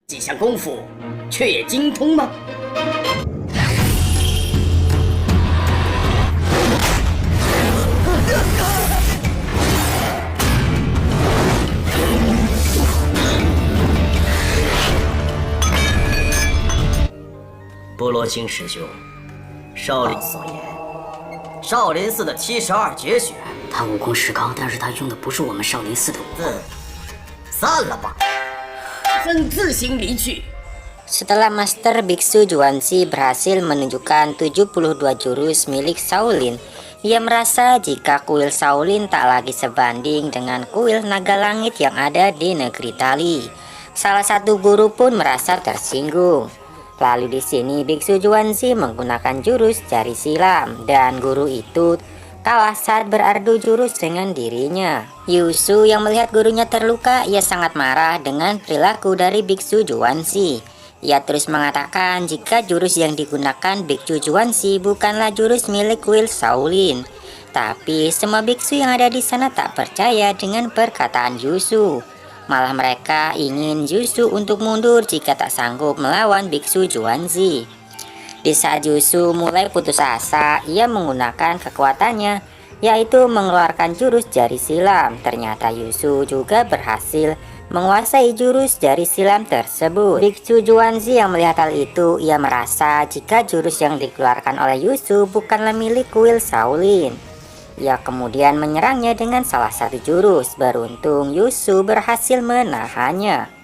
几项功夫，却也精通吗？波罗星师兄，少林所言，少林寺的72绝学，他武功石高，但是他用的不是我们少林寺的武功。散了吧。曾自行离去。 Setelah Master Biksu Juanzi berhasil menunjukkan 72 jurus milik Shaolin, ia merasa jika kuil Shaolin tak lagi sebanding dengan kuil naga langit yang ada di negeri Tali. Salah satu guru pun merasa tersinggung. Lalu di sini Biksu Juanzi menggunakan jurus jari silam dan guru itu kalah saat beradu jurus dengan dirinya. Yusu yang melihat gurunya terluka, ia sangat marah dengan perilaku dari Biksu Juanzi. Ia terus mengatakan jika jurus yang digunakan Biksu Juanzi bukanlah jurus milik kuil Shaolin. Tapi semua biksu yang ada di sana tak percaya dengan perkataan Yusu. Malah mereka ingin Yusu untuk mundur jika tak sanggup melawan Biksu Juanzi. Di saat Yusu mulai putus asa, ia menggunakan kekuatannya, yaitu mengeluarkan jurus jari silam. Ternyata Yusu juga berhasil menguasai jurus jari silam tersebut. Biksu Juanzi yang melihat hal itu, ia merasa jika jurus yang dikeluarkan oleh Yusu bukanlah milik kuil Shaolin. Ia kemudian menyerangnya dengan salah satu jurus. Beruntung Yusu berhasil menahannya.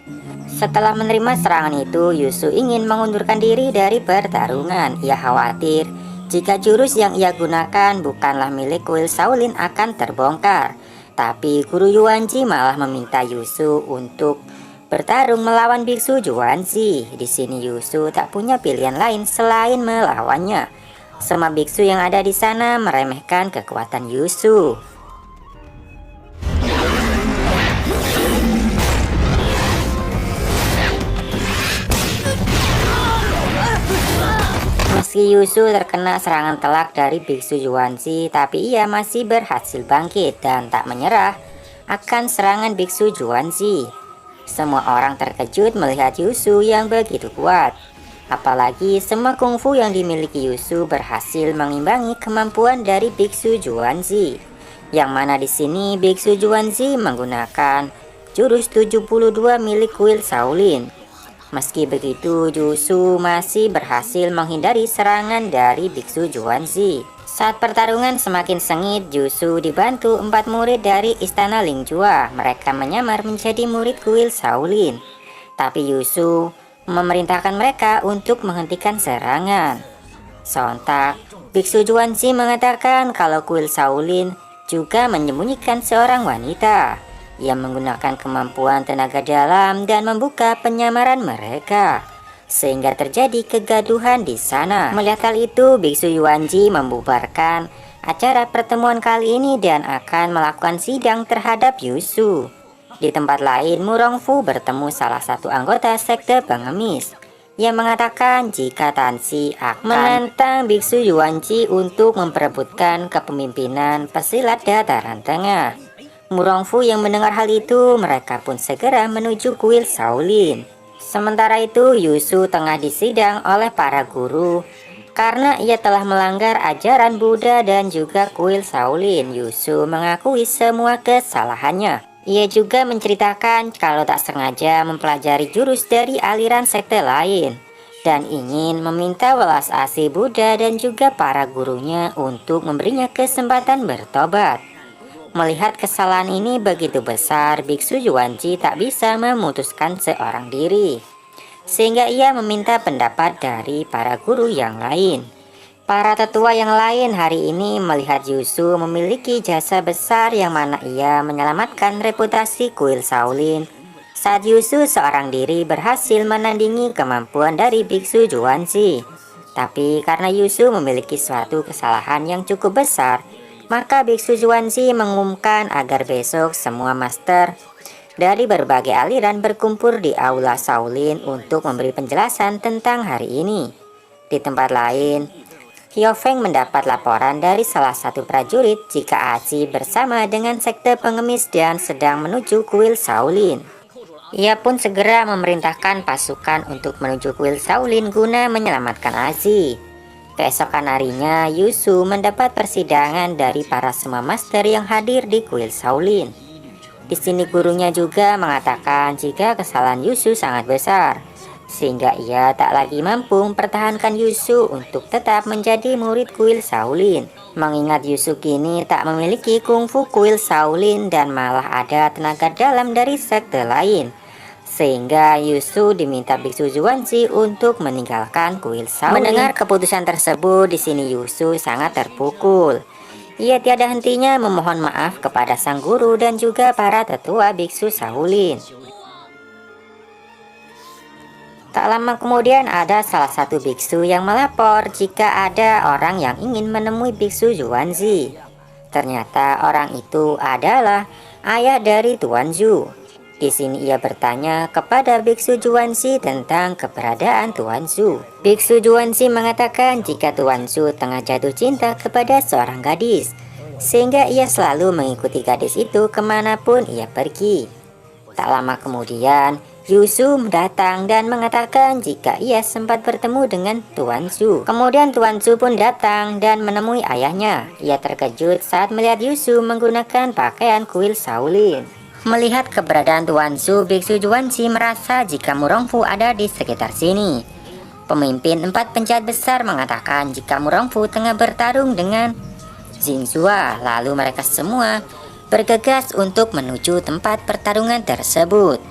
Setelah menerima serangan itu, Yusu ingin mengundurkan diri dari pertarungan. Ia khawatir jika jurus yang ia gunakan bukanlah milik kuil Shaolin akan terbongkar. Tapi guru Yuanji malah meminta Yusu untuk bertarung melawan Biksu Juanzi. Di sini Yusu tak punya pilihan lain selain melawannya. Semua biksu yang ada di sana meremehkan kekuatan Yusu. Meski Yusu terkena serangan telak dari Biksu Juanzi, tapi ia masih berhasil bangkit dan tak menyerah akan serangan Biksu Juanzi. Semua orang terkejut melihat Yusu yang begitu kuat. Apalagi semua kungfu yang dimiliki Yusu berhasil mengimbangi kemampuan dari Biksu Juanzi. Yang mana di sini Biksu Juanzi menggunakan jurus 72 milik kuil Shaolin. Meski begitu, Yusu masih berhasil menghindari serangan dari Biksu Juanzi. Saat pertarungan semakin sengit, Yusu dibantu 4 murid dari Istana Lingjua. Mereka menyamar menjadi murid kuil Shaolin. Tapi Yusu memerintahkan mereka untuk menghentikan serangan. Sontak, Biksu Juanzi mengatakan kalau kuil Shaolin juga menyembunyikan seorang wanita. Ia menggunakan kemampuan tenaga dalam dan membuka penyamaran mereka, sehingga terjadi kegaduhan di sana. Melihat hal itu, Biksu Yuanji membubarkan acara pertemuan kali ini dan akan melakukan sidang terhadap Yusu. Di tempat lain, Murongfu bertemu salah satu anggota sekte pengemis yang mengatakan jika Tansi akan menantang Biksu Yuanji untuk memperebutkan kepemimpinan pesilat dataran tengah. Murongfu yang mendengar hal itu, mereka pun segera menuju kuil Shaolin. Sementara itu, Yusu tengah disidang oleh para guru karena ia telah melanggar ajaran Buddha dan juga kuil Shaolin. Yusu mengakui semua kesalahannya. Ia juga menceritakan kalau tak sengaja mempelajari jurus dari aliran sekte lain dan ingin meminta welas asih Buddha dan juga para gurunya untuk memberinya kesempatan bertobat. Melihat kesalahan ini begitu besar, Biksu Juanji tak bisa memutuskan seorang diri, sehingga ia meminta pendapat dari para guru yang lain. Para tetua yang lain hari ini melihat Yusu memiliki jasa besar yang mana ia menyelamatkan reputasi kuil Shaolin. Saat Yusu seorang diri berhasil menandingi kemampuan dari Biksu Juanzi. Tapi karena Yusu memiliki suatu kesalahan yang cukup besar, maka Biksu Juanzi mengumumkan agar besok semua master dari berbagai aliran berkumpul di aula Shaolin untuk memberi penjelasan tentang hari ini. Di tempat lain, Hyo Feng mendapat laporan dari salah satu prajurit jika Aci bersama dengan sekte pengemis dan sedang menuju kuil Shaolin. Ia pun segera memerintahkan pasukan untuk menuju kuil Shaolin guna menyelamatkan Azi. Keesokan harinya, Yusu mendapat persidangan dari para semua master yang hadir di kuil Shaolin. Di sini gurunya juga mengatakan jika kesalahan Yusu sangat besar, sehingga ia tak lagi mampu mempertahankan Yusu untuk tetap menjadi murid kuil Shaolin. Mengingat Yusu kini tak memiliki kungfu kuil Shaolin dan malah ada tenaga dalam dari sekte lain, sehingga Yusu diminta biksu Juanzi untuk meninggalkan kuil Shaolin. Mendengar keputusan tersebut, di sini Yusu sangat terpukul. Ia tiada hentinya memohon maaf kepada sang guru dan juga para tetua biksu Shaolin. Tak lama kemudian ada salah satu biksu yang melapor jika ada orang yang ingin menemui biksu Juanzi. Ternyata orang itu adalah ayah dari Tuan Zhu. Di sini ia bertanya kepada biksu Juanzi tentang keberadaan Tuan Zhu. Biksu Juanzi mengatakan jika Tuan Zhu tengah jatuh cinta kepada seorang gadis, sehingga ia selalu mengikuti gadis itu kemanapun ia pergi. Tak lama kemudian, Yusu datang dan mengatakan jika ia sempat bertemu dengan Tuan Zhu. Kemudian Tuan Zhu pun datang dan menemui ayahnya. Ia terkejut saat melihat Yusu menggunakan pakaian kuil Shaolin. Melihat keberadaan Tuan Zhu, biksu Juanzi merasa jika Murongfu ada di sekitar sini. Pemimpin 4 penjahat besar mengatakan jika Murongfu tengah bertarung dengan Xingzhua. Lalu mereka semua bergegas untuk menuju tempat pertarungan tersebut.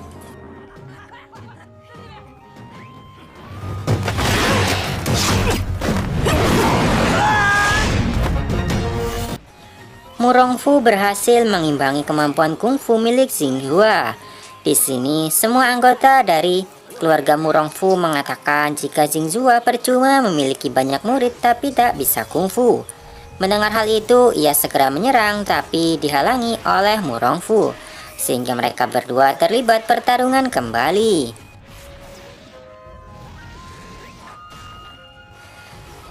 Murongfu berhasil mengimbangi kemampuan kungfu milik Xingzhua. Di sini, semua anggota dari keluarga Murongfu mengatakan jika Xingzhua percuma memiliki banyak murid tapi tak bisa kungfu. Mendengar hal itu, ia segera menyerang tapi dihalangi oleh Murongfu, sehingga mereka berdua terlibat pertarungan kembali.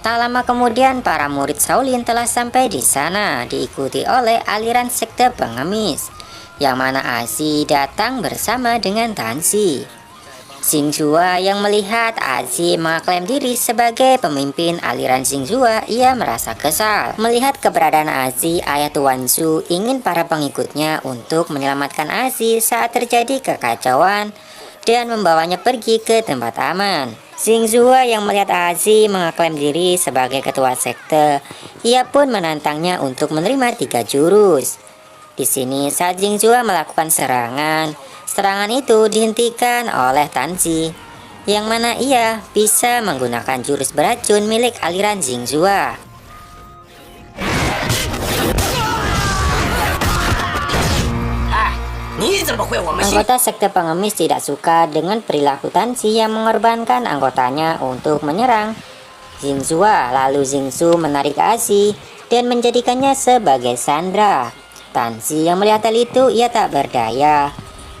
Tak lama kemudian, para murid Shaolin telah sampai di sana, diikuti oleh aliran sekte pengemis, yang mana Azi datang bersama dengan Tanzi. Xingzhua yang melihat Azi mengaklaim diri sebagai pemimpin aliran Xingzhua, ia merasa kesal. Melihat keberadaan Azi, ayah Tuan Zhu ingin para pengikutnya untuk menyelamatkan Azi saat terjadi kekacauan dan membawanya pergi ke tempat aman. Xingzhua yang melihat Azi mengaklaim diri sebagai ketua sekte, ia pun menantangnya untuk menerima 3 jurus. Di sini saat Xingzhua melakukan serangan itu dihentikan oleh Tanzi, yang mana ia bisa menggunakan jurus beracun milik aliran Xingzhua. Anggota sekte pengemis tidak suka dengan perilaku Tanzi yang mengorbankan anggotanya untuk menyerang Xingzhua. Lalu Xingzhu menarik Azi dan menjadikannya sebagai sandera. Tanzi yang melihat hal itu, ia tak berdaya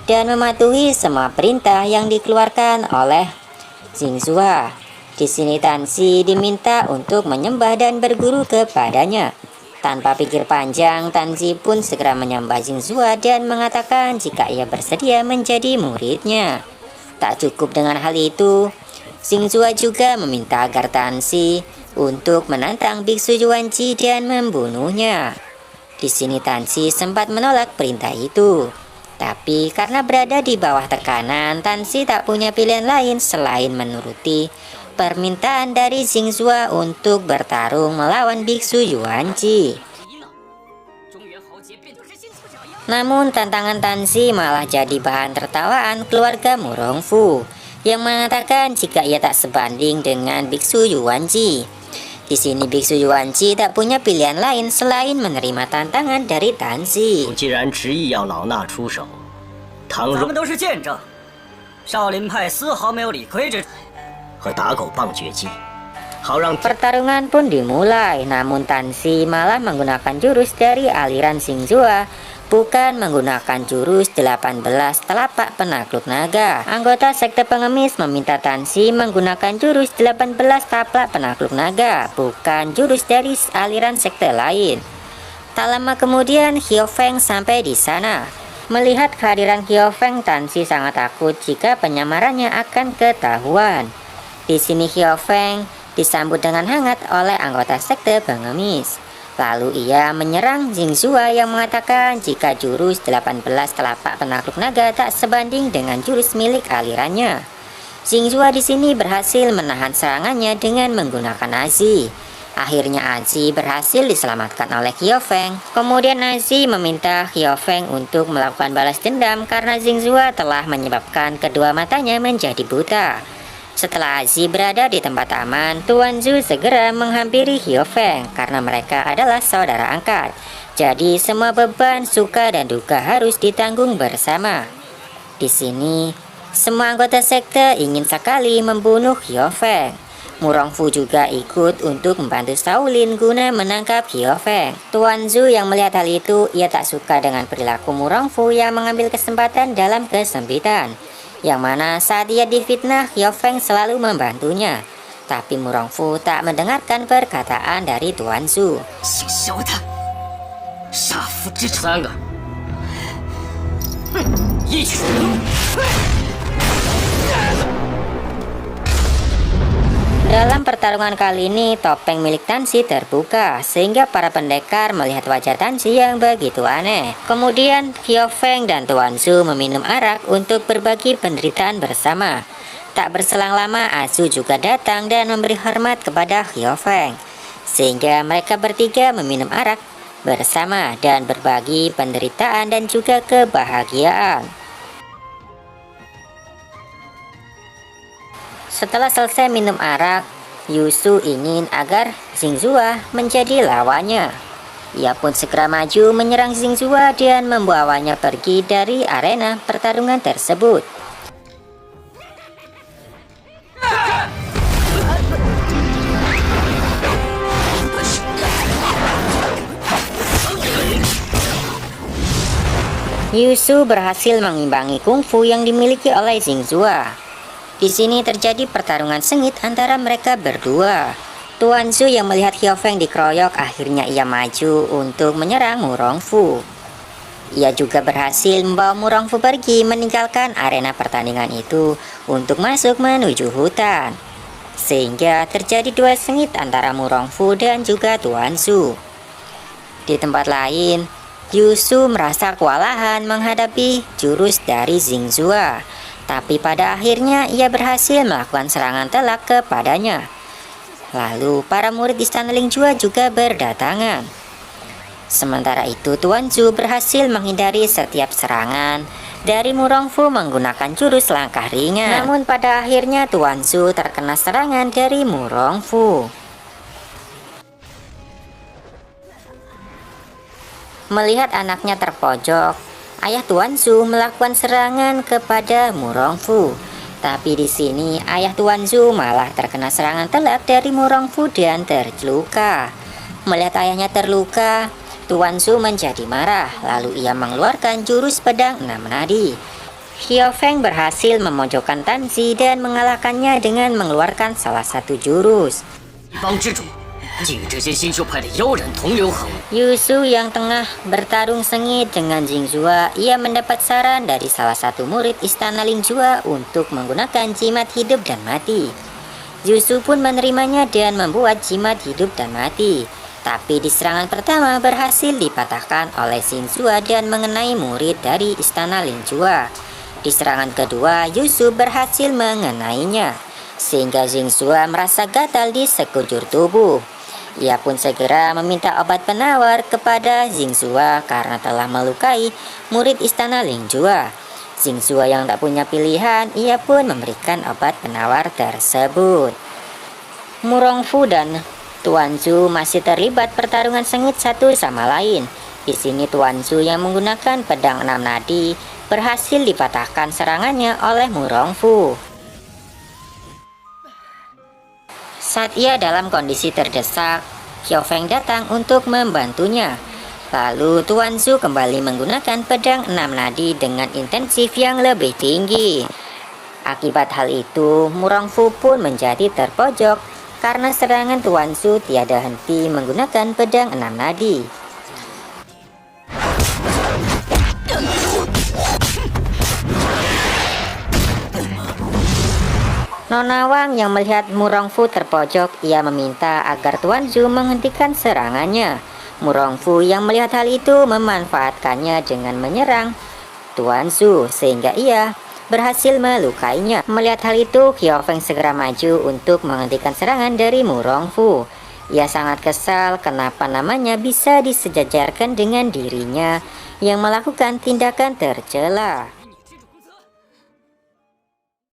dan mematuhi semua perintah yang dikeluarkan oleh Xingzhua. Di sini Tanzi diminta untuk menyembah dan berguru kepadanya. Tanpa pikir panjang, Tanzi pun segera menyembah Xingzhua dan mengatakan jika ia bersedia menjadi muridnya. Tak cukup dengan hal itu, Xingzhua juga meminta agar Tanzi untuk menantang biksu Juanzi dan membunuhnya. Di sini Tanzi sempat menolak perintah itu. Tapi karena berada di bawah tekanan, Tanzi tak punya pilihan lain selain menuruti permintaan dari Xingzhua untuk bertarung melawan biksu Juanzi. Namun tantangan Tanzi malah jadi bahan tertawaan keluarga Murongfu, yang mengatakan jika ia tak sebanding dengan biksu Juanzi. Di sini biksu Juanzi tak punya pilihan lain selain menerima tantangan dari Tanzi. 既然执意要老衲出手，倘若咱们都是见证，少林派丝毫没有理亏之和打狗棒绝技，好让 Pertarungan pun dimulai, namun Tanzi malah menggunakan jurus dari aliran Xingzhua, bukan menggunakan jurus 18 telapak penakluk naga. Anggota sekte pengemis meminta Tanzi menggunakan jurus 18 telapak penakluk naga, bukan jurus dari aliran sekte lain. Tak lama kemudian Hiao Feng sampai di sana. Melihat kehadiran Xiaofeng, Tanzi sangat takut jika penyamarannya akan ketahuan. Di sini Xiaofeng disambut dengan hangat oleh anggota sekte pengemis. Lalu ia menyerang Xingzua yang mengatakan jika jurus 18 telapak penakluk naga tak sebanding dengan jurus milik alirannya. Xingzua di sini berhasil menahan serangannya dengan menggunakan Azi. Akhirnya Azi berhasil diselamatkan oleh Xiaofeng. Kemudian Azi meminta Xiaofeng untuk melakukan balas dendam karena Xingzua telah menyebabkan kedua matanya menjadi buta. Setelah Azi berada di tempat aman, Tuan Zhu segera menghampiri Xiaofeng karena mereka adalah saudara angkat. Jadi semua beban, suka dan duka harus ditanggung bersama. Di sini, semua anggota sekte ingin sekali membunuh Xiaofeng. Murongfu juga ikut untuk membantu Shaolin guna menangkap Xiaofeng. Tuan Zhu yang melihat hal itu, ia tak suka dengan perilaku Murongfu yang mengambil kesempatan dalam kesempitan. Yang mana saat ia difitnah, Xiaofeng selalu membantunya. Tapi Murongfu tak mendengarkan perkataan dari Tuan Zhu. 3个，一举。 Dalam pertarungan kali ini, topeng milik Tanzi terbuka, sehingga para pendekar melihat wajah Tanzi yang begitu aneh. Kemudian, Xiaofeng dan Tuan Zhu meminum arak untuk berbagi penderitaan bersama. Tak berselang lama, Azu juga datang dan memberi hormat kepada Xiaofeng. Sehingga mereka bertiga meminum arak bersama dan berbagi penderitaan dan juga kebahagiaan. Setelah selesai minum arak, Yusu ingin agar Xingzua menjadi lawannya. Ia pun segera maju menyerang Xingzua dan membawanya pergi dari arena pertarungan tersebut. Yusu berhasil mengimbangi kungfu yang dimiliki oleh Xingzua. Di sini terjadi pertarungan sengit antara mereka berdua. Tuan Zhu yang melihat Xiaofeng dikeroyok, akhirnya ia maju untuk menyerang Murongfu. Ia juga berhasil membawa Murongfu pergi meninggalkan arena pertandingan itu untuk masuk menuju hutan. Sehingga terjadi duel sengit antara Murongfu dan juga Tuan Zhu. Di tempat lain, Yusu merasa kewalahan menghadapi jurus dari Xingzua. Tapi pada akhirnya ia berhasil melakukan serangan telak kepadanya. Lalu para murid Istana Lingjua juga berdatangan. Sementara itu Tuan Zhu berhasil menghindari setiap serangan dari Murongfu menggunakan jurus langkah ringan. Namun pada akhirnya Tuan Zhu terkena serangan dari Murongfu. Melihat anaknya terpojok, ayah Tuan Zhu melakukan serangan kepada Murongfu. Tapi di sini ayah Tuan Zhu malah terkena serangan telak dari Murongfu dan terluka. Melihat ayahnya terluka, Tuan Zhu menjadi marah. Lalu ia mengeluarkan jurus pedang 6 nadi. Xiaofeng berhasil memojokkan Tanzi dan mengalahkannya dengan mengeluarkan salah satu jurus. Yusu yang tengah bertarung sengit dengan Xingzua, ia mendapat saran dari salah satu murid Istana Lingjua untuk menggunakan jimat hidup dan mati. Yusu pun menerimanya dan membuat jimat hidup dan mati. Tapi di serangan pertama berhasil dipatahkan oleh Xingzua dan mengenai murid dari Istana Lingjua. Di serangan kedua, Yusu berhasil mengenainya, sehingga Xingzua merasa gatal di sekujur tubuh. Ia pun segera meminta obat penawar kepada Xingzua karena telah melukai murid Istana Lingjua. Xingzua yang tak punya pilihan, ia pun memberikan obat penawar tersebut. Murongfu dan Tuan Zhu masih terlibat pertarungan sengit satu sama lain. Di sini Tuan Zhu yang menggunakan pedang 6 nadi berhasil dipatahkan serangannya oleh Murongfu. Saat ia dalam kondisi terdesak, Xiaofeng datang untuk membantunya. Lalu Tuan Zhu kembali menggunakan pedang 6 nadi dengan intensif yang lebih tinggi. Akibat hal itu, Murongfu pun menjadi terpojok karena serangan Tuan Zhu tiada henti menggunakan pedang 6 nadi. Nona Wang yang melihat Murongfu terpojok, ia meminta agar Tuan Zhu menghentikan serangannya. Murongfu yang melihat hal itu memanfaatkannya dengan menyerang Tuan Zhu sehingga ia berhasil melukainya. Melihat hal itu, Qiao Feng segera maju untuk menghentikan serangan dari Murongfu. Ia sangat kesal kenapa namanya bisa disejajarkan dengan dirinya yang melakukan tindakan tercela.